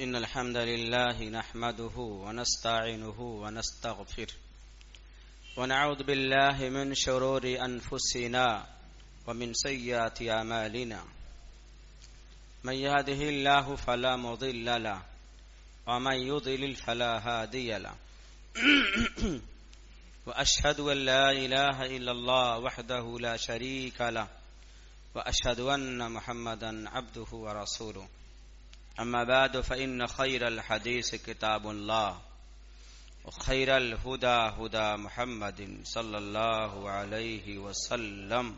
إن الحمد لله نحمده ونستعينه ونستغفره ونعوذ بالله من شرور أنفسنا ومن سيئات أعمالنا من يهده الله فلا مضل له ومن يضلل فلا هادي له وأشهد أن لا إله إلا الله وحده لا شريك له وأشهد أن محمدا عبده ورسوله أما بعد فإن خير الحديث كتاب الله وخير الهدى هدى محمد صلى الله عليه وسلم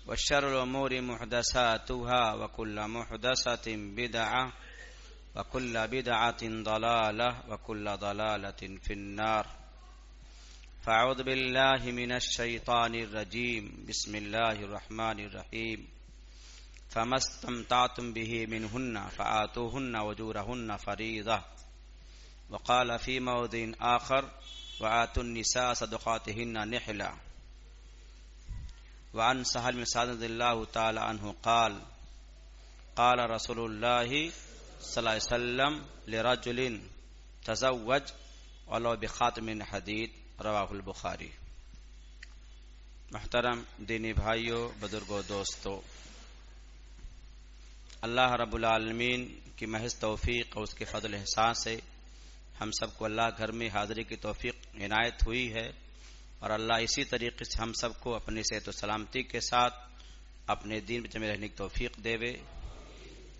وشر الأمور محدثاتها وكل محدثة بدعة وكل بدعة ضلالة وكل ضلالة في النار فأعوذ بالله من الشيطان الرجيم بسم الله الرحمن الرحيم فما استمتعتم به منهن فآتوهن أجورهن فريضة وقال في موضع آخر وآتوا النساء صدقاتهن نحلة وعن سهل بن سعد رضي الله تعالى عنه قال قال رسول الله صلى الله عليه وسلم لرجل تزوج ولو بخاتم حديد رواہ البخاری۔ محترم دینی بھائیوں، بزرگوں، دوستوں، اللہ رب العالمین کی محض توفیق اور اس کے فضل احسان سے ہم سب کو اللہ گھر میں حاضری کی توفیق عنایت ہوئی ہے، اور اللہ اسی طریقے سے ہم سب کو اپنی صحت و سلامتی کے ساتھ اپنے دین میں جمع رہنے کی توفیق دے۔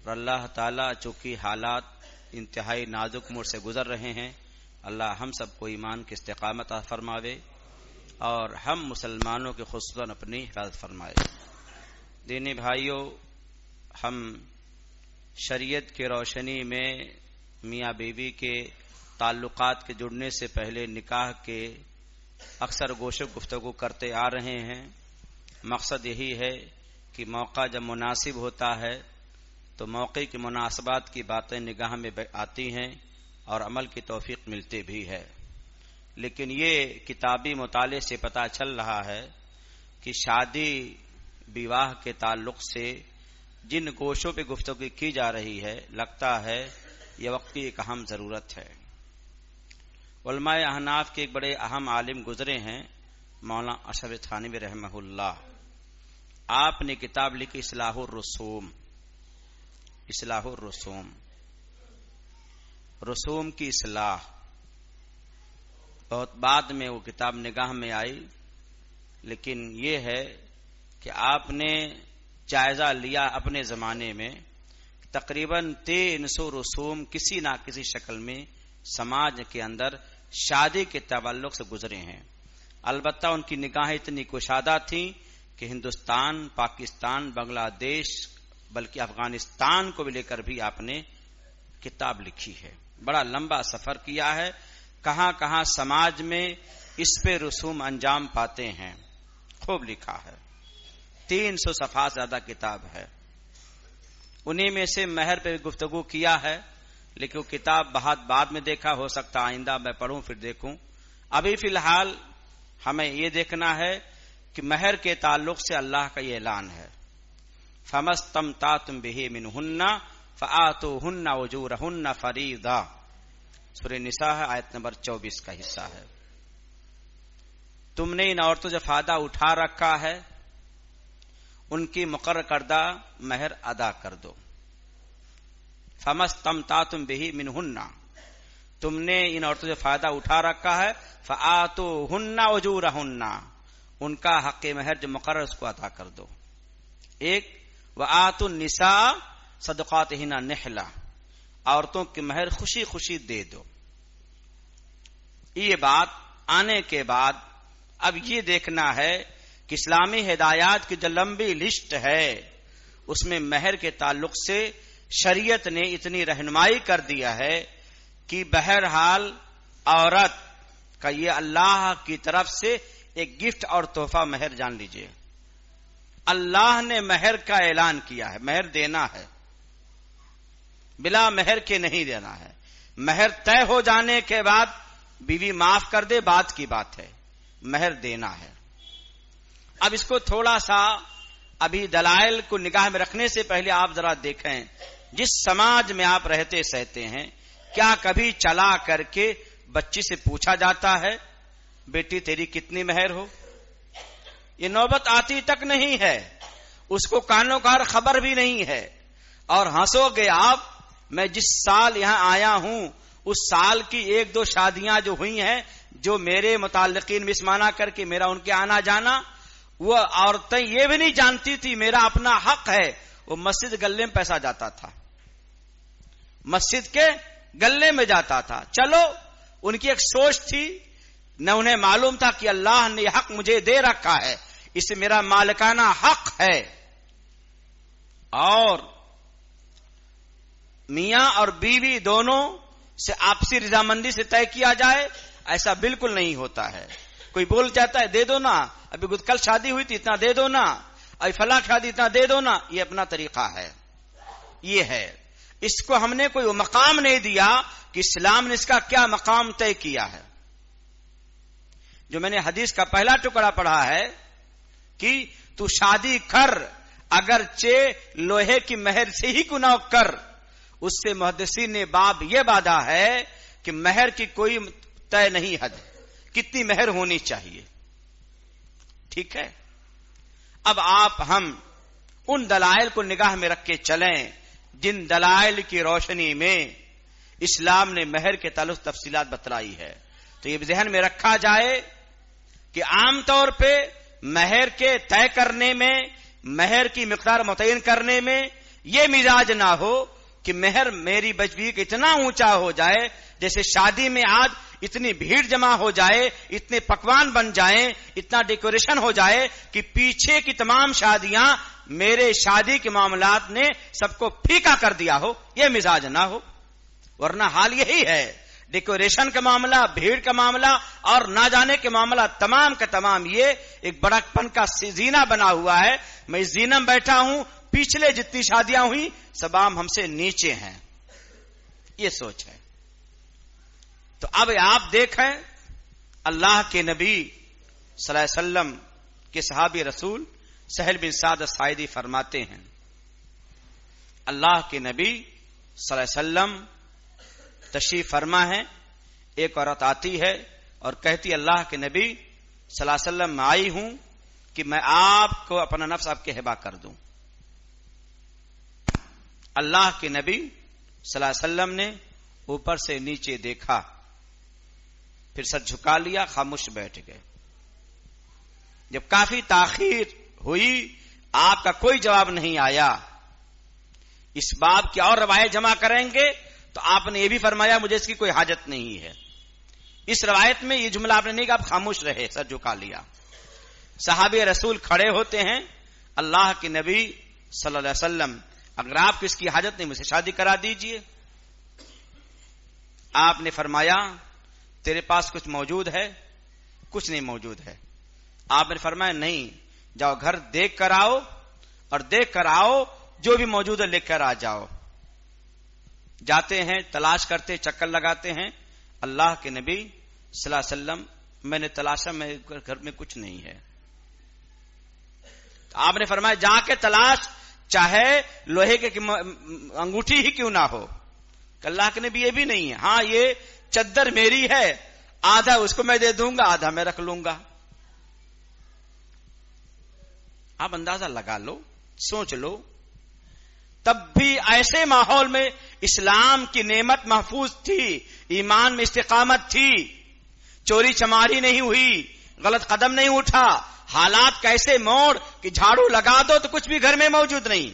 اور اللہ تعالیٰ چونکہ حالات انتہائی نازک موڑ سے گزر رہے ہیں، اللہ ہم سب کو ایمان کی استقامت عطا فرماوے اور ہم مسلمانوں کے خصوصاً اپنی حفاظت فرمائے۔ دینی بھائیوں، ہم شریعت کی روشنی میں میاں بیوی کے تعلقات کے جڑنے سے پہلے نکاح کے اکثر گوشے گفتگو کرتے آ رہے ہیں۔ مقصد یہی ہے کہ موقع جب مناسب ہوتا ہے تو موقع کی مناسبات کی باتیں نگاہ میں آتی ہیں اور عمل کی توفیق ملتی بھی ہے، لیکن یہ کتابی مطالعے سے پتہ چل رہا ہے کہ شادی بیواہ کے تعلق سے جن گوشوں پہ گفتگو کی جا رہی ہے، لگتا ہے یہ وقت کی ایک اہم ضرورت ہے۔ علماء احناف کے ایک بڑے اہم عالم گزرے ہیں، مولانا اشرف تھانوی رحمہ اللہ۔ آپ نے کتاب لکھی اصلاح الرسوم، اصلاح الرسوم، رسوم کی اصلاح۔ بہت بعد میں وہ کتاب نگاہ میں آئی، لیکن یہ ہے کہ آپ نے جائزہ لیا اپنے زمانے میں تقریباً 300 رسوم کسی نہ کسی شکل میں سماج کے اندر شادی کے تعلق سے گزرے ہیں۔ البتہ ان کی نگاہیں اتنی کشادہ تھیں کہ ہندوستان، پاکستان، بنگلہ دیش بلکہ افغانستان کو بھی لے کر بھی آپ نے کتاب لکھی ہے۔ بڑا لمبا سفر کیا ہے، کہاں کہاں سماج میں اس پہ رسوم انجام پاتے ہیں، خوب لکھا ہے۔ 300 صفحات زیادہ کتاب ہے۔ انہی میں سے مہر پہ گفتگو کیا ہے، لیکن وہ کتاب بہت بعد میں دیکھا، ہو سکتا آئندہ میں پڑھوں پھر دیکھوں۔ ابھی فی الحال ہمیں یہ دیکھنا ہے کہ مہر کے تعلق سے اللہ کا یہ اعلان ہے، فَمَسْتَمْتَعْتُمْ بِهِ مِنْهُنَّ فآتوہن اجورہن فریضہ۔ سورہ نساء ہے، آیت نمبر 24 کا حصہ ہے۔ تم نے ان عورتوں سے فائدہ اٹھا رکھا ہے، ان کی مقرر کردہ مہر ادا کر دو۔ فمستمتعتم بہ منہن، تم نے ان عورتوں سے فائدہ اٹھا رکھا ہے، فآتوہن اجورہن، ان کا حق مہر جو مقرر اس کو ادا کر دو۔ ایک وآتوا النساء صدقاتہن نحلہ، عورتوں کی مہر خوشی خوشی دے دو۔ یہ بات آنے کے بعد اب یہ دیکھنا ہے کہ اسلامی ہدایات کی جو لمبی لسٹ ہے اس میں مہر کے تعلق سے شریعت نے اتنی رہنمائی کر دیا ہے کہ بہرحال عورت کا یہ اللہ کی طرف سے ایک گفٹ اور تحفہ مہر جان لیجئے۔ اللہ نے مہر کا اعلان کیا ہے، مہر دینا ہے، بلا مہر کے نہیں دینا ہے۔ مہر طے ہو جانے کے بعد بیوی معاف کر دے، بات کی بات ہے، مہر دینا ہے۔ اب اس کو تھوڑا سا ابھی دلائل کو نگاہ میں رکھنے سے پہلے آپ ذرا دیکھیں جس سماج میں آپ رہتے سہتے ہیں، کیا کبھی چلا کر کے بچی سے پوچھا جاتا ہے بیٹی تیری کتنی مہر ہو؟ یہ نوبت آتی تک نہیں ہے، اس کو کانوں کار خبر بھی نہیں ہے. اور ہنسو گے آپ، میں جس سال یہاں آیا ہوں اس سال کی 1-2 شادیاں جو ہوئی ہیں، جو میرے متعلقین مسمانہ کر کے میرا ان کے آنا جانا، وہ عورتیں یہ بھی نہیں جانتی تھی میرا اپنا حق ہے. وہ مسجد گلے میں پیسہ جاتا تھا، مسجد کے گلے میں جاتا تھا. چلو ان کی ایک سوچ تھی، نہ انہیں معلوم تھا کہ اللہ نے یہ حق مجھے دے رکھا ہے، اس سے میرا مالکانہ حق ہے. اور میاں اور بیوی دونوں سے آپسی رضامندی سے طے کیا جائے، ایسا بالکل نہیں ہوتا ہے. کوئی بول جاتا ہے دے دو نا، ابھی کل شادی ہوئی تھی اتنا دے دو نا، ابھی فلاں شادی اتنا دے دو نا. یہ اپنا طریقہ ہے. یہ ہے، اس کو ہم نے کوئی مقام نہیں دیا کہ اسلام نے اس کا کیا مقام طے کیا ہے. جو میں نے حدیث کا پہلا ٹکڑا پڑھا ہے کہ تو شادی کر اگرچہ لوہے کی مہر سے ہی کیوں نہ کر، اس سے محدثین نے باب یہ باندھا ہے کہ مہر کی کوئی طے نہیں حد، کتنی مہر ہونی چاہیے. ٹھیک ہے. اب آپ ہم ان دلائل کو نگاہ میں رکھ کے چلیں جن دلائل کی روشنی میں اسلام نے مہر کے تعلق تفصیلات بتلائی ہے. تو یہ ذہن میں رکھا جائے کہ عام طور پہ مہر کے طے کرنے میں، مہر کی مقدار متعین کرنے میں یہ مزاج نہ ہو کہ مہر میری بچی کا اتنا اونچا ہو جائے، جیسے شادی میں آج اتنی بھیڑ جمع ہو جائے، اتنے پکوان بن جائیں، اتنا ڈیکوریشن ہو جائے کہ پیچھے کی تمام شادیاں میرے شادی کے معاملات نے سب کو پھیکا کر دیا ہو. یہ مزاج نہ ہو. ورنہ حال یہی ہے، ڈیکوریشن کا معاملہ، بھیڑ کا معاملہ اور نہ جانے کے معاملہ تمام کا تمام یہ ایک بڑا پن کا زینہ بنا ہوا ہے. میں اس زینہ میں بیٹھا ہوں، پچھلے جتنی شادیاں ہوئی سب عام ہم سے نیچے ہیں. یہ سوچ ہے. تو اب آپ دیکھیں اللہ کے نبی صلی اللہ علیہ وسلم کے صحابی رسول سہل بن سعد الساعدی فرماتے ہیں، اللہ کے نبی صلی اللہ علیہ وسلم تشریف فرما ہے. ایک عورت آتی ہے اور کہتی اللہ کے نبی صلی اللہ علیہ وسلم میں آئی ہوں کہ میں آپ کو اپنا نفس آپ کے حبا کر دوں. اللہ کے نبی صلی اللہ علیہ وسلم نے اوپر سے نیچے دیکھا، پھر سر جھکا لیا، خاموش بیٹھ گئے. جب کافی تاخیر ہوئی، آپ کا کوئی جواب نہیں آیا. اس باب کی اور روایت جمع کریں گے تو آپ نے یہ بھی فرمایا مجھے اس کی کوئی حاجت نہیں ہے. اس روایت میں یہ جملہ آپ نے نہیں کہا، آپ خاموش رہے، سر جھکا لیا. صحابی رسول کھڑے ہوتے ہیں، اللہ کے نبی صلی اللہ علیہ وسلم اگر آپ کو اس کی حاجت نہیں، مجھ سے شادی کرا دیجئے. آپ نے فرمایا تیرے پاس کچھ موجود ہے؟ کچھ نہیں موجود ہے. آپ نے فرمایا نہیں، جاؤ گھر دیکھ کر آؤ، اور دیکھ کر آؤ جو بھی موجود ہے لے کر آ جاؤ. جاتے ہیں، تلاش کرتے، چکر لگاتے ہیں. اللہ کے نبی صلی اللہ علیہ وسلم میں نے تلاشا، میرے گھر میں کچھ نہیں ہے. آپ نے فرمایا جا کے تلاش، چاہے لوہے کے انگوٹھی ہی کیوں نہ ہو. اللہ کے نبی یہ بھی نہیں ہے. ہاں یہ چادر میری ہے، آدھا اس کو میں دے دوں گا، آدھا میں رکھ لوں گا. آپ اندازہ لگا لو، سوچ لو. تب بھی ایسے ماحول میں اسلام کی نعمت محفوظ تھی، ایمان میں استقامت تھی، چوری چماری نہیں ہوئی، غلط قدم نہیں اٹھا. حالات کیسے موڑ کہ جھاڑو لگا دو تو کچھ بھی گھر میں موجود نہیں،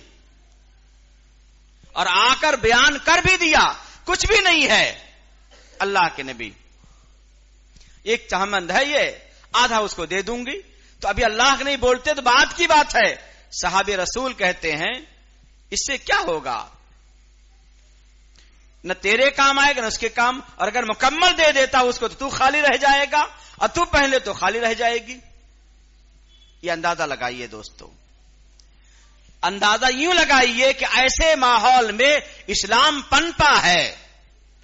اور آ کر بیان کر بھی دیا کچھ بھی نہیں ہے. اللہ کے نبی ایک چہمند ہے، یہ آدھا اس کو دے دوں گی. تو ابھی اللہ کے نہیں بولتے تو بات کی بات ہے. صحابی رسول کہتے ہیں اس سے کیا ہوگا، نہ تیرے کام آئے گا نہ اس کے کام، اور اگر مکمل دے دیتا اس کو تو خالی رہ جائے گا، اور تو پہلے تو خالی رہ جائے گی. یہ اندازہ لگائیے دوستو، اندازہ یوں لگائیے کہ ایسے ماحول میں اسلام پنپا ہے،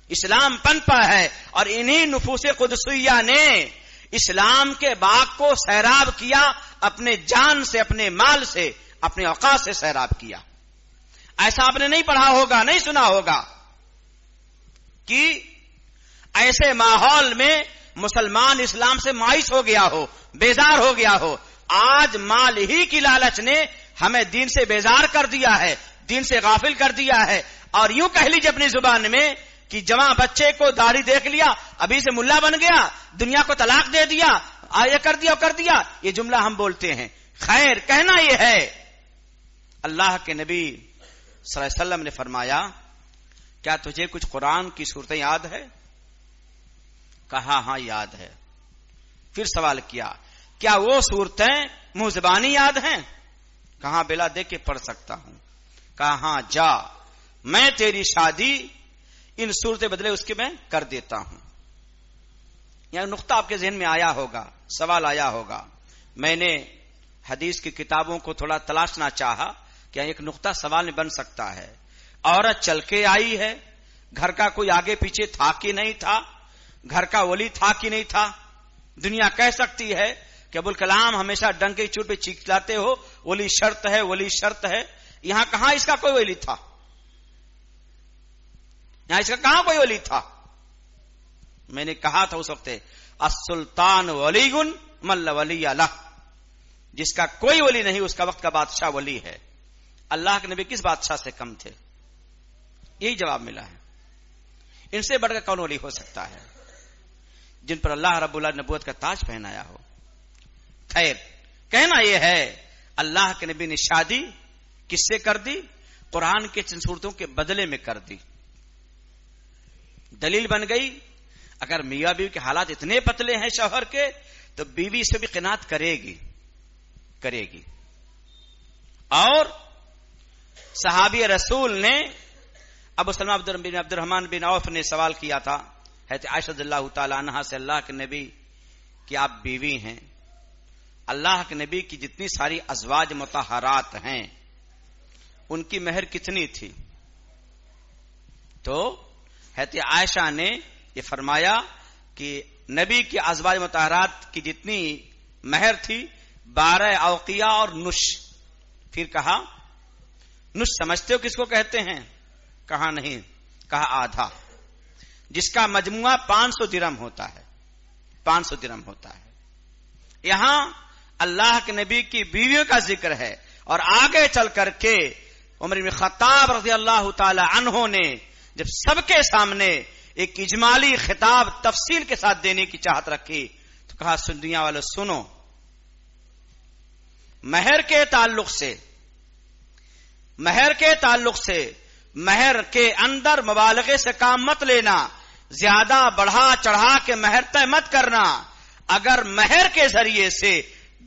اسلام پنپا ہے. اور انہی نفوس قدسیہ نے اسلام کے باغ کو سیراب کیا، اپنے جان سے، اپنے مال سے، اپنے اوقات سے سیراب کیا. ایسا آپ نے نہیں پڑھا ہوگا, نہیں سنا ہوگا کہ ایسے ماحول میں مسلمان اسلام سے مایوس ہو گیا ہو, بیزار ہو گیا ہو. آج مال ہی کی لالچ نے ہمیں دین سے بیزار کر دیا ہے, دین سے غافل کر دیا ہے. اور یوں کہہ لیجیے اپنی زبان میں کہ جوان بچے کو داڑھی دیکھ لیا, ابھی سے ملا بن گیا, دنیا کو طلاق دے دیا, یہ کر دیا کر دیا, یہ جملہ ہم بولتے ہیں. خیر, کہنا یہ ہے, اللہ کے نبی صلی اللہ علیہ وسلم نے فرمایا کیا تجھے کچھ قرآن کی صورتیں یاد ہے؟ کہا ہاں یاد ہے. پھر سوال کیا کیا وہ صورتیں منہ زبانی یاد ہیں؟ کہاں بلا دے کے پڑھ سکتا ہوں. کہا ہاں جا, میں تیری شادی ان صورتیں بدلے اس کے میں کر دیتا ہوں. یہاں نقطہ آپ کے ذہن میں آیا ہوگا, سوال آیا ہوگا. میں نے حدیث کی کتابوں کو تھوڑا تلاشنا چاہا کہ ایک نقطہ سوال میں بن سکتا ہے. عورت چل کے آئی ہے, گھر کا کوئی آگے پیچھے تھا کہ نہیں تھا, گھر کا ولی تھا کہ نہیں تھا. دنیا کہہ سکتی ہے کہ ابوالکلام ہمیشہ ڈنکے چوٹ پہ چیخلاتے ہو, ولی شرط ہے, ولی شرط ہے. یہاں کہاں اس کا کوئی ولی تھا؟ یہاں اس کا کہاں کوئی ولی تھا؟ میں نے کہا تھا اس وقت السلطان ولی من لا ولی لہ, جس کا کوئی ولی نہیں اس کا وقت کا بادشاہ ولی ہے. اللہ کے نبی کس بادشاہ سے کم تھے؟ یہی جواب ملا ہے. ان سے بڑھ کر کون ولی ہو سکتا ہے جن پر اللہ رب العالمین نبوت کا تاج پہنایا ہو؟ خیر, کہنا یہ ہے اللہ کے نبی نے شادی کس سے کر دی؟ قرآن کے چند صورتوں کے بدلے میں کر دی. دلیل بن گئی اگر میاں بیوی کے حالات اتنے پتلے ہیں شوہر کے تو بیوی سے بھی قناعت کرے گی. اور صحابی رسول نے ابو سلمہ عبد الرحمن بن عوف نے سوال کیا تھا حضرت عائشہ رضی اللہ تعالی عنہا سے, اللہ کے نبی کہ آپ بیوی ہیں, اللہ کے نبی کی جتنی ساری ازواج مطہرات ہیں ان کی مہر کتنی تھی؟ تو حضرت عائشہ نے یہ فرمایا کہ نبی کی ازواج مطہرات کی جتنی مہر تھی 12 اوقیہ اور نش. پھر کہا نش سمجھتے ہو کس کو کہتے ہیں؟ کہا نہیں. کہا آدھا, جس کا مجموعہ 500 درہم ہوتا ہے. 500 درہم ہوتا ہے. یہاں اللہ کے نبی کی بیویوں کا ذکر ہے اور آگے چل کر کے عمر بن خطاب رضی اللہ تعالی عنہ نے جب سب کے سامنے ایک اجمالی خطاب تفصیل کے ساتھ دینے کی چاہت رکھی تو کہا دنیا والے سنو, مہر کے تعلق سے مہر کے اندر مبالغے سے کام مت لینا, زیادہ بڑھا چڑھا کے مہر طے مت کرنا. اگر مہر کے ذریعے سے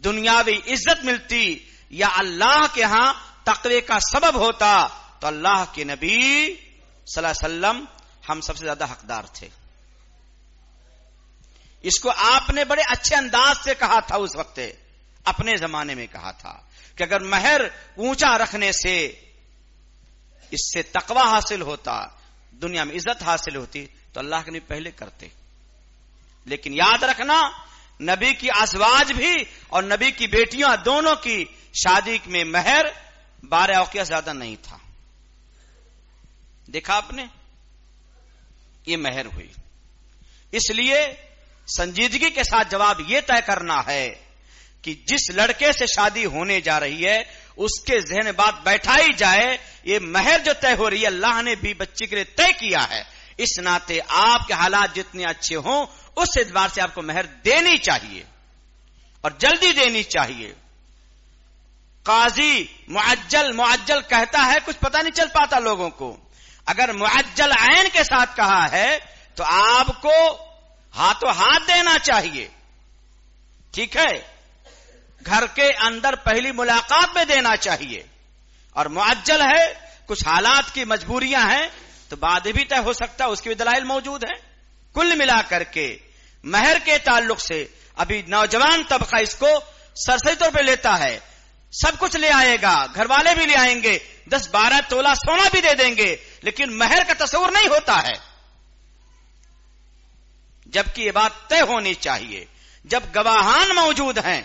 دنیاوی عزت ملتی یا اللہ کے ہاں تقوی کا سبب ہوتا تو اللہ کے نبی صلی اللہ علیہ وسلم ہم سب سے زیادہ حقدار تھے. اس کو آپ نے بڑے اچھے انداز سے کہا تھا اس وقت, اپنے زمانے میں کہا تھا کہ اگر مہر اونچا رکھنے سے اس سے تقوی حاصل ہوتا, دنیا میں عزت حاصل ہوتی تو اللہ کے نبی پہلے کرتے. لیکن یاد رکھنا نبی کی ازواج بھی اور نبی کی بیٹیاں دونوں کی شادی میں مہر 12 اوقیہ زیادہ نہیں تھا. دیکھا آپ نے, یہ مہر ہوئی. اس لیے سنجیدگی کے ساتھ جواب یہ طے کرنا ہے کہ جس لڑکے سے شادی ہونے جا رہی ہے اس کے ذہن میں بات بیٹھائی جائے, یہ مہر جو طے ہو رہی ہے اللہ نے بھی بچی کے لیے طے کیا ہے. اس ناطے آپ کے حالات جتنے اچھے ہوں اس اعتبار سے آپ کو مہر دینی چاہیے اور جلدی دینی چاہیے. قاضی معجل کہتا ہے, کچھ پتہ نہیں چل پاتا لوگوں کو. اگر معجل عین کے ساتھ کہا ہے تو آپ کو ہاتھوں ہاتھ دینا چاہیے. ٹھیک ہے, گھر کے اندر پہلی ملاقات میں دینا چاہیے. اور معجل ہے, کچھ حالات کی مجبوریاں ہیں تو بعد بھی طے ہو سکتا ہے, اس کے بھی دلائل موجود ہیں. کل ملا کر کے مہر کے تعلق سے ابھی نوجوان طبقہ اس کو سرسری طور پہ لیتا ہے, سب کچھ لے آئے گا, گھر والے بھی لے آئیں گے, 10-12 تولہ سونا بھی دے دیں گے, لیکن مہر کا تصور نہیں ہوتا ہے. جبکہ یہ بات طے ہونی چاہیے جب گواہان موجود ہیں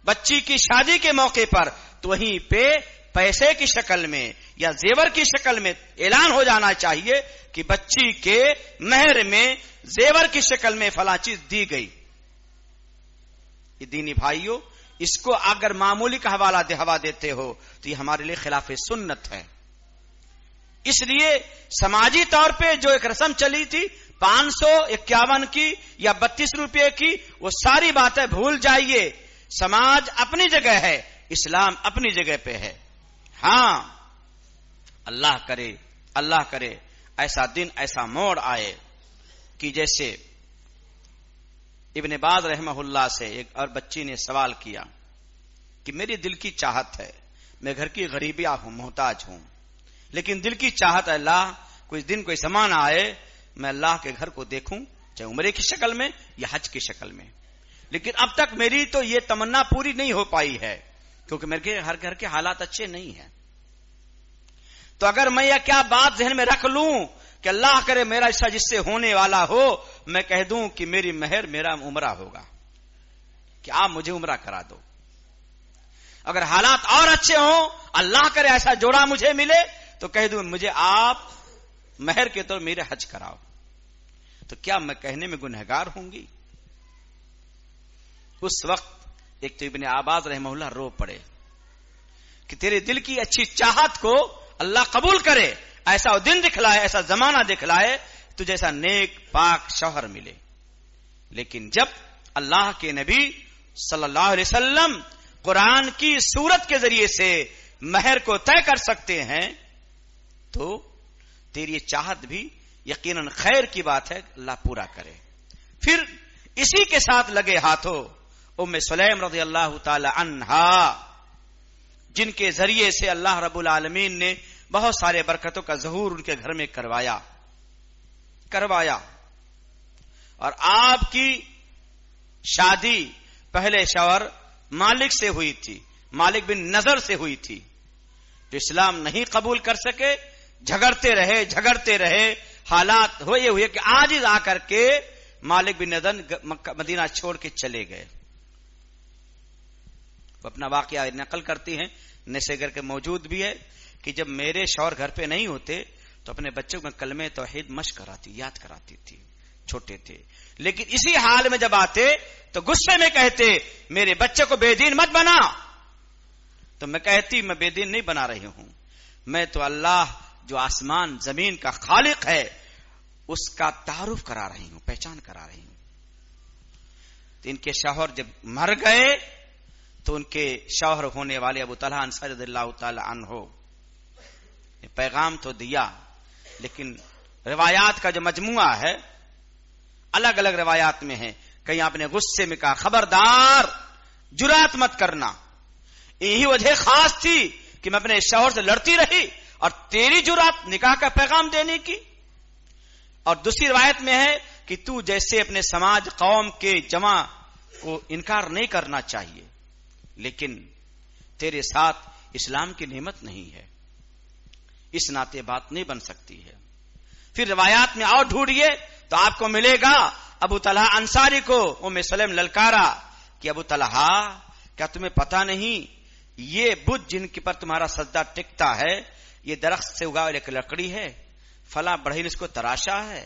بچی کی شادی کے موقع پر, تو وہیں پہ پیسے کی شکل میں یا زیور کی شکل میں اعلان ہو جانا چاہیے کہ بچی کے مہر میں زیور کی شکل میں فلاں چیز دی گئی. یہ دینی بھائیوں، اس کو اگر معمولی کا ہوا دیتے ہو تو یہ ہمارے لیے خلاف سنت ہے. اس لیے سماجی طور پہ جو ایک رسم چلی تھی 551 کی یا 32 روپے کی، وہ ساری باتیں بھول جائیے. سماج اپنی جگہ ہے، اسلام اپنی جگہ پہ ہے. ہاں، اللہ کرے ایسا دن، ایسا موڑ آئے کہ جیسے ابن باز رحمہ اللہ سے ایک اور بچی نے سوال کیا کہ میری دل کی چاہت ہے، میں گھر کی غریبی ہوں، محتاج ہوں، لیکن دل کی چاہت ہے اللہ کوئی دن کوئی زمانہ آئے میں اللہ کے گھر کو دیکھوں، چاہے عمرے کی شکل میں یا حج کی شکل میں، لیکن اب تک میری تو یہ تمنا پوری نہیں ہو پائی ہے کیونکہ میرے ہر گھر کے حالات اچھے نہیں ہیں. تو اگر میں یہ کیا بات ذہن میں رکھ لوں کہ اللہ کرے میرا حصہ جس سے ہونے والا ہو، میں کہہ دوں کہ میری مہر میرا عمرہ ہوگا، کہ آپ مجھے عمرہ کرا دو. اگر حالات اور اچھے ہوں، اللہ کرے ایسا جوڑا مجھے ملے، تو کہہ دوں مجھے آپ مہر کے طور میرے حج کراؤ. تو کیا میں کہنے میں گنہگار ہوں گی؟ اس وقت ایک تو ابن عباس رحمہ اللہ رو پڑے کہ تیرے دل کی اچھی چاہت کو اللہ قبول کرے، ایسا دن دکھلائے، ایسا زمانہ دکھلائے تو جیسا نیک پاک شوہر ملے. لیکن جب اللہ کے نبی صلی اللہ علیہ وسلم قرآن کی سورت کے ذریعے سے مہر کو طے کر سکتے ہیں تو تیری چاہت بھی یقیناً خیر کی بات ہے، اللہ پورا کرے. پھر اسی کے ساتھ لگے ہاتھوں ام سلیم رضی اللہ تعالی عنہا، جن کے ذریعے سے اللہ رب العالمین نے بہت سارے برکتوں کا ظہور ان کے گھر میں کروایا. اور آپ کی شادی پہلے شوہر مالک سے ہوئی تھی، مالک بن نضر سے ہوئی تھی، جو اسلام نہیں قبول کر سکے، جھگڑتے رہے، حالات ہوئے کہ عاجز آ کر کے مالک بن نضر مدینہ چھوڑ کے چلے گئے. وہ اپنا واقعہ نقل کرتی ہیں، نسیگر کے موجود بھی ہے کہ جب میرے شوہر گھر پہ نہیں ہوتے تو اپنے بچوں کو کلمہ توحید مشق کراتی، یاد کراتی تھی، چھوٹے تھے. لیکن اسی حال میں جب آتے تو غصے میں کہتے میرے بچے کو بے دین مت بنا. تو میں کہتی میں بے دین نہیں بنا رہی ہوں، میں تو اللہ جو آسمان زمین کا خالق ہے اس کا تعارف کرا رہی ہوں، پہچان کرا رہی ہوں. تو ان کے شوہر جب مر گئے تو ان کے شوہر ہونے والے ابو طلحہ انصاری رضی اللہ تعالی عنہ پیغام تو دیا، لیکن روایات کا جو مجموعہ ہے الگ الگ روایات میں ہے. کہیں آپ نے غصے میں کہا خبردار جرات مت کرنا، یہی وجہ خاص تھی کہ میں اپنے شوہر سے لڑتی رہی اور تیری جرات نکاح کا پیغام دینے کی. اور دوسری روایت میں ہے کہ تو جیسے اپنے سماج قوم کے جمع کو انکار نہیں کرنا چاہیے، لیکن تیرے ساتھ اسلام کی نعمت نہیں ہے، اس ناطے بات نہیں بن سکتی ہے. پھر روایات میں اور ڈھونڈیے تو آپ کو ملے گا ابو طلحہ انصاری کو ام سلیم للکارا کہ ابو طلحہ کیا تمہیں پتا نہیں یہ بت جن کے پر تمہارا سجدہ ٹکتا ہے یہ درخت سے اگا ایک لکڑی ہے، فلاں بڑھئی نے اس کو تراشا ہے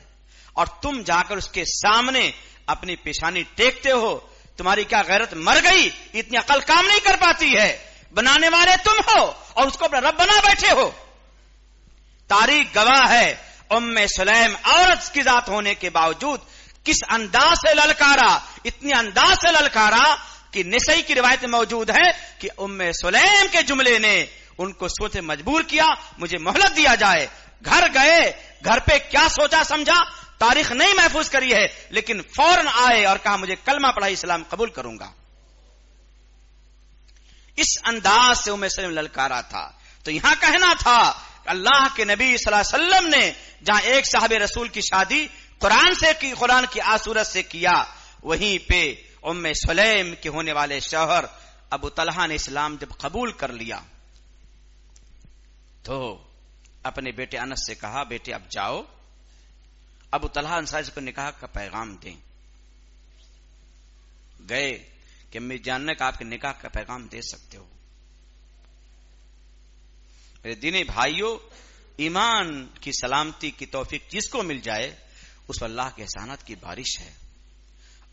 اور تم جا کر اس کے سامنے اپنی پیشانی ٹیکتے ہو، تمہاری کیا غیرت مر گئی؟ اتنی عقل کام نہیں کر پاتی ہے، بنانے والے تم ہو اور اس کو اپنا رب بنا بیٹھے ہو. تاریخ گواہ ہے ام سلیم عورت کی ذات ہونے کے باوجود کس انداز سے للکارا، اتنی انداز سے للکارا کہ نسائی کی روایت میں موجود ہے کہ ام سلیم کے جملے نے ان کو سوچے مجبور کیا مجھے مہلت دیا جائے. گھر گئے، گھر پہ کیا سوچا سمجھا تاریخ نہیں محفوظ کری ہے، لیکن فوراً آئے اور کہا مجھے کلمہ پڑھا اسلام قبول کروں گا. اس انداز سے ام سلیم للکارا تھا. تو یہاں کہنا تھا اللہ کے نبی صلی اللہ علیہ وسلم نے جہاں ایک صاحب رسول کی شادی قرآن سے کی، قرآن کی آسورت سے کیا، وہیں پہ ام سلیم کے ہونے والے شوہر ابو طلحہ نے اسلام جب قبول کر لیا تو اپنے بیٹے انس سے کہا بیٹے اب جاؤ ابو طلحہ انصاری کو نکاح کا پیغام دیں. گئے کہ امی جان نے کہا آپ کے نکاح کا پیغام دے سکتے ہو. میرے دینی بھائیوں، ایمان کی سلامتی کی توفیق جس کو مل جائے اس پر اللہ کے احسانات کی بارش ہے۔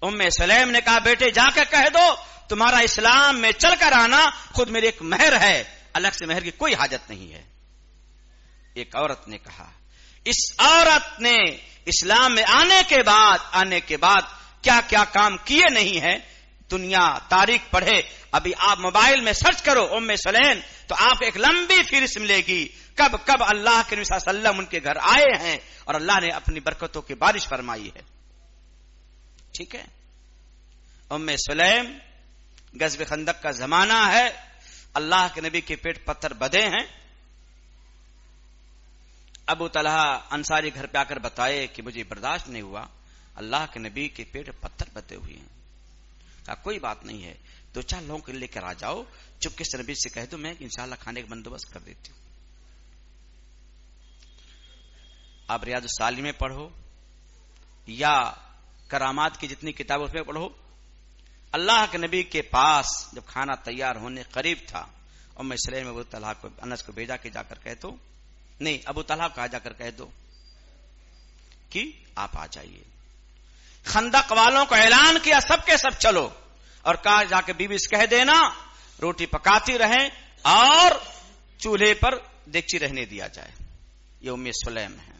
ام سلیم نے کہا بیٹے جا کے کہہ دو تمہارا اسلام میں چل کر آنا خود میری ایک مہر ہے، الگ سے مہر کی کوئی حاجت نہیں ہے۔ ایک عورت نے کہا، اس عورت نے اسلام میں آنے کے بعد کیا کیا کام کیے نہیں ہیں، دنیا تاریخ پڑھے، ابھی آپ موبائل میں سرچ کرو ام سلیم تو آپ کو ایک لمبی فہرست ملے گی، کب کب اللہ کے نبی صلی اللہ علیہ وسلم ان کے گھر آئے ہیں اور اللہ نے اپنی برکتوں کی بارش فرمائی ہے۔ ٹھیک ہے، ام سلیم، غزوہ خندق کا زمانہ ہے، اللہ کے نبی کے پیٹ پتھر بدے ہیں۔ ابو طلحہ انصاری گھر پہ آ کر بتائے کہ مجھے برداشت نہیں ہوا، اللہ کے نبی کے پیٹ پتھر بدے ہوئے ہیں۔ کہا کوئی بات نہیں ہے، 2-4 لوگوں کو لے کر آ جاؤ، چپکے سے نبی سے کہہ دو میں انشاءاللہ کھانے کا بندوبست کر دیتی ہوں۔ آپ ریاض الصالحین میں پڑھو یا کرامات کی جتنی کتابوں میں پڑھو، اللہ کے نبی کے پاس جب کھانا تیار ہونے قریب تھا، ام سلیم ابو طلحہ کو انس کو بھیجا کہ جا کر کہہ دو، نہیں ابو طلحہ کو جا کر کہہ دو کہ آپ آ جائیے۔ خندق والوں کو اعلان کیا سب کے سب چلو، اور کہا جا کے بیوی سے کہہ دینا روٹی پکاتی رہیں اور چولہے پر دیگچی رہنے دیا جائے۔ یہ ام سلیم ہے۔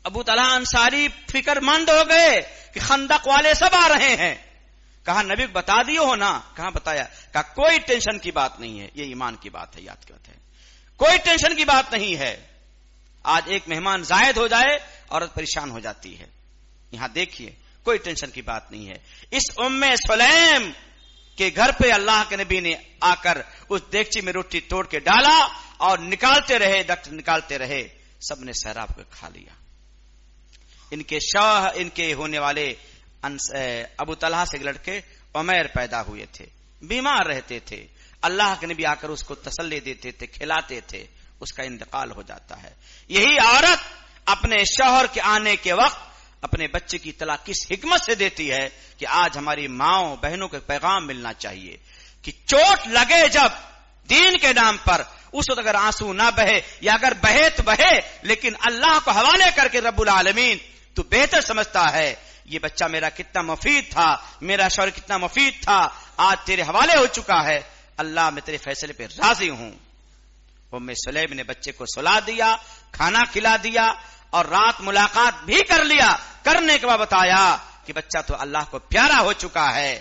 ابو طلحہ انصاری فکر مند ہو گئے کہ خندق والے سب آ رہے ہیں، کہا نبی بتا دیو ہو نا، کہاں بتایا، کہا کوئی ٹینشن کی بات نہیں ہے، یہ ایمان کی بات ہے، یاد کی بات ہے، کوئی ٹینشن کی بات نہیں ہے۔ آج ایک مہمان زائد ہو جائے عورت پریشان ہو جاتی ہے، یہاں دیکھیے کوئی ٹینشن کی بات نہیں ہے۔ اس ام سلیم کے گھر پہ اللہ کے نبی نے آ کر اس دیگچی میں روٹی توڑ کے ڈالا اور نکالتے رہے، سب نے سیراب کر کھا لیا۔ ان کے ہونے والے ابو طلحہ سے لڑکے عمیر پیدا ہوئے تھے، بیمار رہتے تھے، اللہ کے نبی آ کر اس کو تسلی دیتے تھے، کھلاتے تھے، اس کا انتقال ہو جاتا ہے۔ یہی عورت اپنے شوہر کے آنے کے وقت اپنے بچے کی اطلاع کس حکمت سے دیتی ہے کہ آج ہماری ماؤں بہنوں کو پیغام ملنا چاہیے کہ چوٹ لگے جب دین کے نام پر، اس وقت اگر آنسو نہ بہے یا اگر بہے تو بہے، لیکن اللہ کو حوالے کر کے رب العالمین تو بہتر سمجھتا ہے یہ بچہ میرا کتنا مفید تھا، میرا شوہر کتنا مفید تھا، آج تیرے حوالے ہو چکا ہے، اللہ میں تیرے فیصلے پہ راضی ہوں۔ ام سلیم نے بچے کو سلا دیا، کھانا کھلا دیا اور رات ملاقات بھی کر لیا، کرنے کے بعد بتایا کہ بچہ تو اللہ کو پیارا ہو چکا ہے۔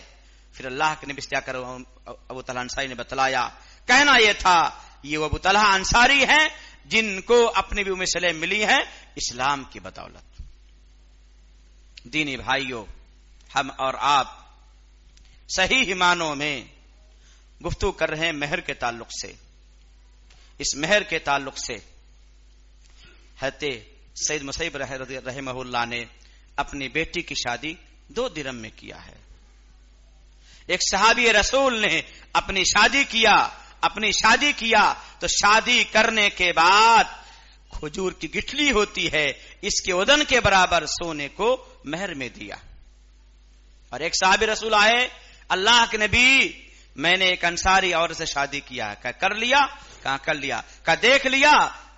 پھر اللہ کے نبی سے جا کر ابو طلحہ انصاری نے بتلایا، کہنا یہ تھا یہ وہ ابو طلحہ انصاری ہیں جن کو اپنی بھی ام سلیم ملی ہے اسلام کی بدولت۔ دینی بھائیوں، ہم اور آپ صحیح معنوں میں گفتگو کر رہے ہیں مہر کے تعلق سے۔ اس مہر کے تعلق سے حضرت سید مسیب رحمہ اللہ نے اپنی بیٹی کی شادی 2 درہم میں کیا ہے۔ ایک صحابی رسول نے اپنی شادی کیا تو شادی کرنے کے بعد کھجور کی گٹھلی ہوتی ہے، اس کے وزن کے برابر سونے کو مہر میں دیا۔ اور ایک صحابی رسول آئے، اللہ کے نبی میں نے ایک انصاری عورت سے شادی کیا ہے، کر لیا؟ کہاں کر لیا؟ کہا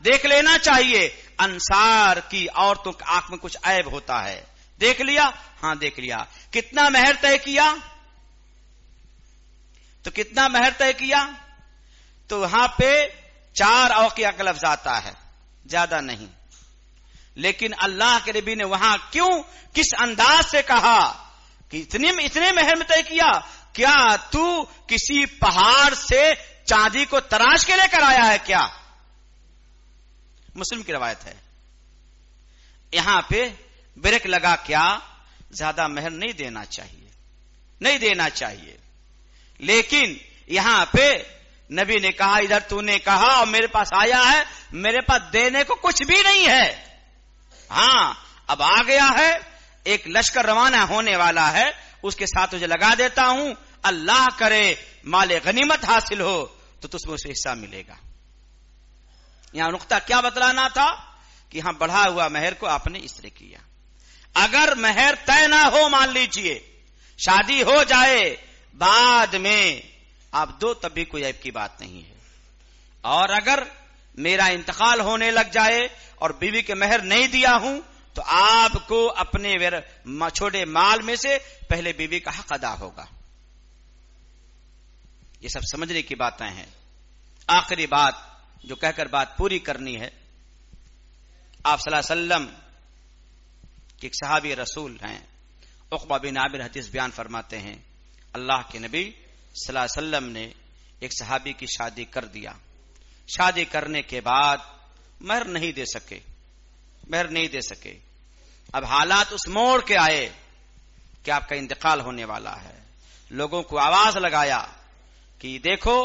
دیکھ لینا چاہیے، انصار کی عورتوں کی آنکھ میں کچھ عیب ہوتا ہے، دیکھ لیا؟ ہاں دیکھ لیا۔ کتنا مہر طے کیا؟ تو کتنا مہر طے کیا؟ تو وہاں پہ 4 اوقیہ کا لفظ آتا ہے، زیادہ نہیں، لیکن اللہ کے نبی نے وہاں کیوں کس انداز سے کہا کہ اتنے مہر میں طے کیا؟ کیا تو کسی پہاڑ سے چاندی کو تراش کے لے کر آیا ہے کیا؟ مسلم کی روایت ہے۔ یہاں پہ بریک لگا، کیا زیادہ مہر نہیں دینا چاہیے، لیکن یہاں پہ نبی نے کہا ادھر تو نے کہا اور میرے پاس آیا ہے، میرے پاس دینے کو کچھ بھی نہیں ہے، ہاں اب آ گیا ہے، ایک لشکر روانہ ہونے والا ہے، اس کے ساتھ تجھے لگا دیتا ہوں، اللہ کرے مال غنیمت حاصل ہو تو تجھ میں اسے حصہ ملے گا۔ یہاں نقطہ کیا بتلانا تھا کہ ہاں بڑھا ہوا مہر کو آپ نے اس طرح کیا۔ اگر مہر طے نہ ہو، مان لیجئے شادی ہو جائے بعد میں آپ دو، تب بھی کوئی عیب کی بات نہیں ہے۔ اور اگر میرا انتقال ہونے لگ جائے اور بیوی کے مہر نہیں دیا ہوں تو آپ کو اپنے چھوٹے مال میں سے پہلے بیوی کا حق ادا ہوگا. یہ سب سمجھنے کی باتیں ہیں. آخری بات جو کہہ کر بات پوری کرنی ہے، آپ صلی اللہ علیہ وسلم کہ ایک صحابی رسول ہیں، عقبہ بن عامر حدیث بیان فرماتے ہیں، اللہ کے نبی صلی اللہ علیہ وسلم نے ایک صحابی کی شادی کر دیا. شادی کرنے کے بعد مہر نہیں دے سکے. اب حالات اس موڑ کے آئے کہ آپ کا انتقال ہونے والا ہے. لوگوں کو آواز لگایا کہ دیکھو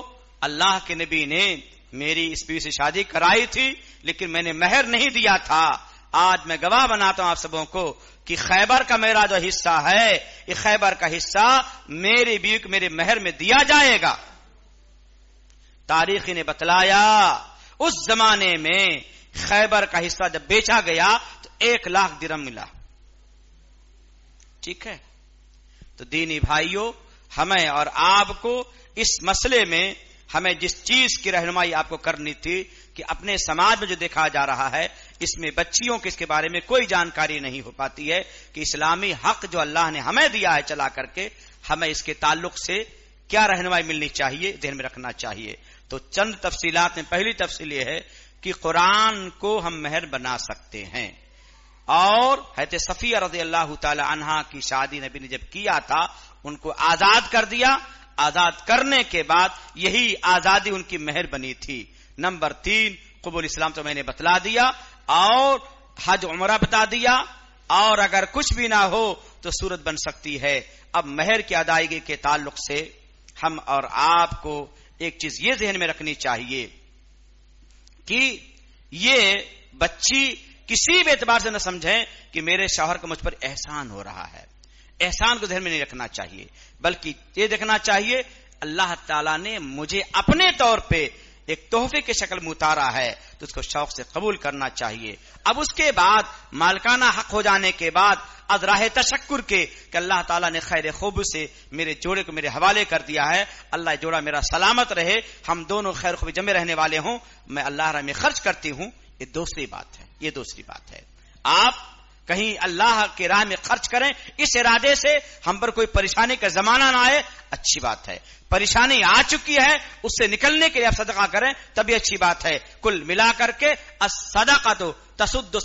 اللہ کے نبی نے میری اس بیوی سے شادی کرائی تھی لیکن میں نے مہر نہیں دیا تھا. آج میں گواہ بناتا ہوں آپ سبوں کو کہ خیبر کا میرا جو حصہ ہے، یہ خیبر کا حصہ میری بیوی کو میرے مہر میں دیا جائے گا. تاریخ نے بتلایا اس زمانے میں خیبر کا حصہ جب بیچا گیا تو 1,00,000 درہم ملا. ٹھیک ہے، تو دینی بھائیوں، ہمیں اور آپ کو اس مسئلے میں ہمیں جس چیز کی رہنمائی آپ کو کرنی تھی کہ اپنے سماج میں جو دیکھا جا رہا ہے اس میں بچیوں کے اس کے بارے میں کوئی جانکاری نہیں ہو پاتی ہے کہ اسلامی حق جو اللہ نے ہمیں دیا ہے چلا کر کے، ہمیں اس کے تعلق سے کیا رہنمائی ملنی چاہیے، ذہن میں رکھنا چاہیے. تو چند تفصیلات میں پہلی تفصیل یہ ہے کہ قرآن کو ہم مہر بنا سکتے ہیں. اور حضرت صفیہ رضی اللہ تعالی عنہا کی شادی نبی نے جب کیا تھا ان کو آزاد کر دیا. آزاد کرنے کے بعد یہی آزادی ان کی مہر بنی تھی. نمبر 3 قبول اسلام تو میں نے بتلا دیا، اور حج عمرہ بتا دیا، اور اگر کچھ بھی نہ ہو تو صورت بن سکتی ہے. اب مہر کی ادائیگی کے تعلق سے ہم اور آپ کو ایک چیز یہ ذہن میں رکھنی چاہیے کہ یہ بچی کسی بھی اعتبار سے نہ سمجھیں کہ میرے شوہر کا مجھ پر احسان ہو رہا ہے. احسان کو ذہن میں نہیں رکھنا چاہیے، بلکہ یہ دیکھنا چاہیے اللہ تعالیٰ نے مجھے اپنے طور پہ ایک تحفے کی شکل میں اتارا ہے تو اس کو شوق سے قبول کرنا چاہیے. اب اس کے بعد مالکانہ حق ہو جانے کے بعد از راہ تشکر کے کہ اللہ تعالیٰ نے خیر خوب سے میرے جوڑے کو میرے حوالے کر دیا ہے، اللہ جوڑا میرا سلامت رہے، ہم دونوں خیر خوب جمع رہنے والے ہوں، میں اللہ راہ میں خرچ کرتی ہوں. یہ دوسری بات ہے. آپ کہیں اللہ کے راہ میں خرچ کریں اس ارادے سے ہم پر کوئی پریشانی کا زمانہ نہ آئے، اچھی بات ہے. پریشانی آ چکی ہے اس سے نکلنے کے لیے آپ صدقہ کریں تبھی اچھی بات ہے. کل ملا کر کے الصدقۃ تسد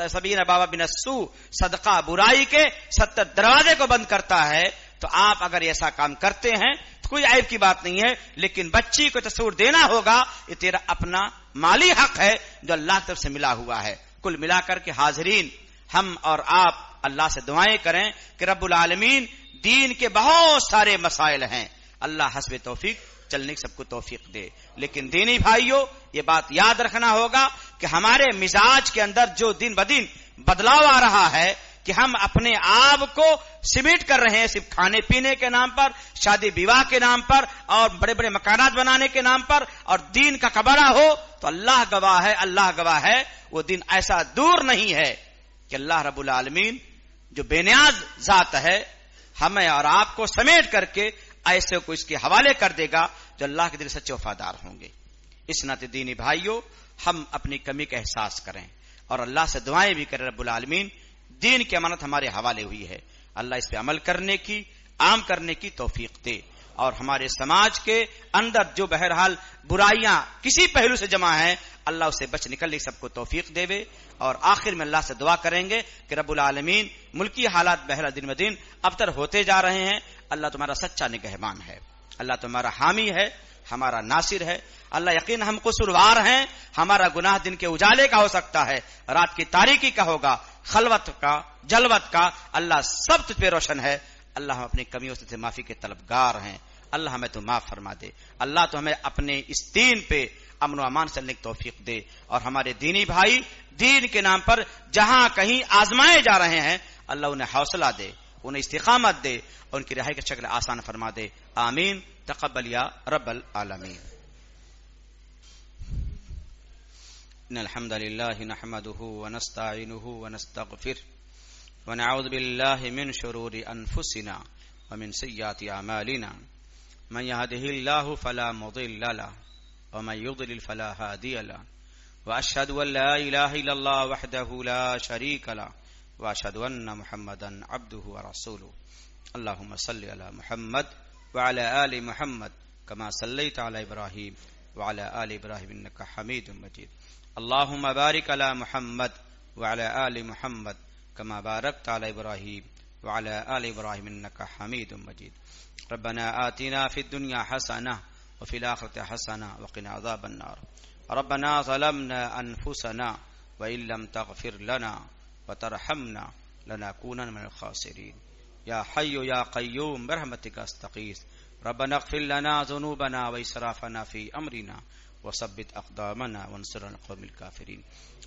سبعین بابا من السوء، صدقہ برائی کے 70 دروازے کو بند کرتا ہے. تو آپ اگر ایسا کام کرتے ہیں تو کوئی عیب کی بات نہیں ہے، لیکن بچی کو تصور دینا ہوگا، یہ تیرا اپنا مالی حق ہے جو اللہ کی طرف سے ملا ہوا ہے. کل ملا کر کے حاضرین، ہم اور آپ اللہ سے دعائیں کریں کہ رب العالمین دین کے بہت سارے مسائل ہیں، اللہ حسب توفیق چلنے کی سب کو توفیق دے. لیکن دینی بھائیوں یہ بات یاد رکھنا ہوگا کہ ہمارے مزاج کے اندر جو دن بدن بدلاؤ آ رہا ہے کہ ہم اپنے آپ کو سمیٹ کر رہے ہیں صرف کھانے پینے کے نام پر، شادی بیواہ کے نام پر، اور بڑے بڑے مکانات بنانے کے نام پر، اور دین کا کباڑہ ہو تو اللہ گواہ ہے وہ دن ایسا دور نہیں ہے کہ اللہ رب العالمین جو بے نیاز ذات ہے ہمیں اور آپ کو سمیٹ کر کے ایسے کو اس کے حوالے کر دے گا جو اللہ کے دل سچے وفادار ہوں گے. اس ناطے دینی بھائیوں ہم اپنی کمی کا احساس کریں اور اللہ سے دعائیں بھی کریں. رب العالمین دین کی امانت ہمارے حوالے ہوئی ہے، اللہ اس پہ عمل کرنے کی، عام کرنے کی توفیق دے. اور ہمارے سماج کے اندر جو بہرحال برائیاں کسی پہلو سے جمع ہیں اللہ اسے بچ نکلنے کی سب کو توفیق دے. اور آخر میں اللہ سے دعا کریں گے کہ رب العالمین ملکی حالات بہرحال دن بدن ابتر ہوتے جا رہے ہیں، اللہ تمہارا سچا نگہبان ہے، اللہ تمہارا حامی ہے، ہمارا ناصر ہے. اللہ یقین ہم قصوروار ہیں، ہمارا گناہ دن کے اجالے کا ہو سکتا ہے، رات کی تاریکی کا ہوگا، خلوت کا، جلوت کا، اللہ سب تجھ پہ روشن ہے. اللہ ہم اپنی کمیوں سے معافی کے طلبگار ہیں، اللہ ہمیں تو معاف فرما دے. اللہ تو ہمیں اپنے اس دین پہ امن و امان چلنے کی توفیق دے. اور ہمارے دینی بھائی دین کے نام پر جہاں کہیں آزمائے جا رہے ہیں اللہ انہیں حوصلہ دے، انہیں استقامت دے، اور ان کی رہائی کی شکل آسان فرما دے. آمین. تقبل یا رب العالمین. ان الحمد لله نحمده ونستعينه ونستغفره ونعوذ بالله من شرور انفسنا ومن سيئات اعمالنا من يهده الله فلا مضل له ومن يضلل فلا هادي له وأشهد أن لا إله إلا الله وحده لا شريك له وأشهد أن محمدا عبده ورسوله اللهم صل على محمد وعلى آل محمد كما صليت على إبراهيم وعلى آل إبراهيم إنك حميد مجيد اللهم بارك على محمد وعلى آل محمد كما باركت على إبراهيم وعلى آل إبراهيم إنك حميد مجيد ربنا آتنا في الدنيا حسنة وفي الآخرة حسنة وقنا عذاب النار ربنا ظلمنا أنفسنا وإن لم تغفر لنا وترحمنا لنكونن من الخاسرين يا حي يا قيوم برحمتك استغيث ربنا اغفر لنا ذنوبنا وإسرافنا في أمرنا وثبت أقدامنا وانصرنا على القوم الكافرين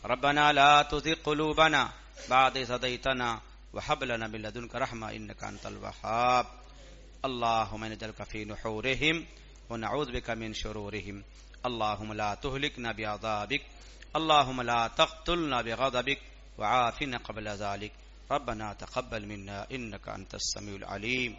ربنا لا تزغ قلوبنا بعد إذ هديتنا وهب لنا من لدنك رحمة إنك أنت الوهاب اللهم نجعلك في نحورهم ونعوذ بك من شرورهم اللهم لا تهلكنا بعذابك اللهم لا تقتلنا بغضبك وعافنا قبل ذلك ربنا تقبل منا إنك أنت السميع العليم